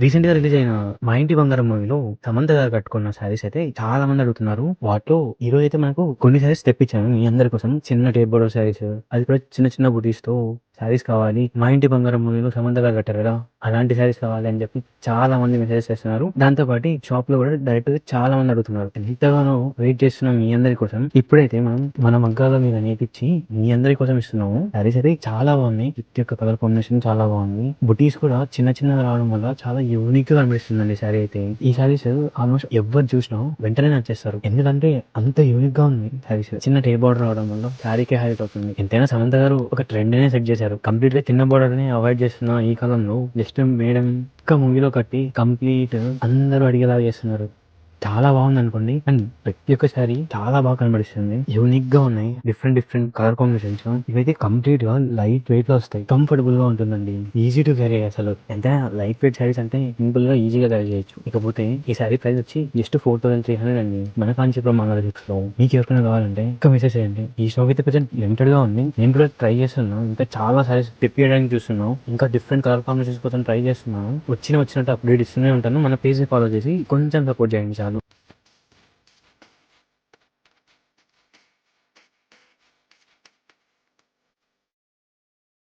Recent గా release అయిన మా ఇంటి బంగారం మూవీలో సమంత గారు కట్టుకున్న శారీస్ అయితే చాలా మంది అడుగుతున్నారు. వాటిలో ఈ రోజు అయితే మనకు కొన్ని శారీస్ తెప్పించాను మీ అందరి కోసం. చిన్న టేప్ బోర్డర్ శారీస్, అది కూడా చిన్న చిన్న బుటీస్ తో శారీస్ కావాలి, మా ఇంటి బంగారం మూవీలో సమంత గారు కట్టారు కదా అలాంటి శారీస్ కావాలి అని చెప్పి చాలా మంది మెసేజ్ చేస్తున్నారు. దాంతో పాటు షాప్ లో కూడా డైరెక్ట్ గా చాలా మంది అడుగుతున్నారు. ఎంతగానో వెయిట్ చేస్తున్నాం మీ అందరి కోసం. ఇప్పుడైతే మనం మన మగ్గాల మీద నేర్పించి మీ అందరి కోసం ఇస్తున్నాము. శారీస్ అయితే చాలా బాగున్నాయి. ప్రతి ఒక్క కలర్ కాంబినేషన్ చాలా బాగుంది. బుటీస్ కూడా చిన్న చిన్నగా రావడం వల్ల చాలా యూనిక్ గా కనిపిస్తుందండి శారీ అయితే. ఈ శారీస్ ఆల్మోస్ట్ ఎవరు చూసినా వెంటనే నచ్చేస్తారు, ఎందుకంటే అంత యూనిక్ గా ఉంది శారీస్. చిన్న టే బార్డర్ రావడం వల్ల శారీకే హైలైట్ అవుతుంది. ఎంతైనా సమంత గారు ఒక ట్రెండ్ నే సెట్ చేశారు. కంప్లీట్ గా చిన్న బార్డర్ ని అవాయిడ్ చేస్తున్న ఈ కాలంలో జస్ట్ మేడం ఇంకా మూవీలో కట్టి కంప్లీట్ అందరూ అడిగేలాగా చేస్తున్నారు. చాలా బాగుంది అనుకోండి. అండ్ ప్రతి ఒక్క సారీ చాలా బాగా కనబడిస్తుంది. యూనిక్ గా ఉన్నాయి. Different different colour combinations. ఇవైతే కంప్లీట్ గా లైట్ వెయిట్ లో వస్తాయి. కంఫర్టబుల్ గా ఉంటుందండి. Easy to carry. అసలు ఎంత లైట్ వెయిట్ సారీస్ అంటే సింపుల్ గా ఈజీగా క్యారీ చేయొచ్చు. ఇకపోతే ఈ సారీ ప్రైస్ వచ్చి జస్ట్ 4300 అండి. మన కాంచీపురం మంగళగిరి లో. మీకు ఎవరికైనా కావాలంటే ఇంకా మెసేజ్ చేయండి. ఈ స్టాక్ అయితే కొంచెం లిమిటెడ్ గా ఉంది. నేను కూడా ట్రై చేస్తున్నాను. ఇంకా చాలా సారీస్ తెప్పియడానికి చూస్తున్నాను. ఇంకా డిఫరెంట్ కలర్ కాంబినేషన్స్ కోసం ట్రై చేస్తున్నాను. వచ్చినట్టు అప్డేట్ ఇస్తూనే ఉంటాను. మన పేజ్ ని ఫాలో చేసి కొంచెం సపోర్ట్ చేయండి చాలు.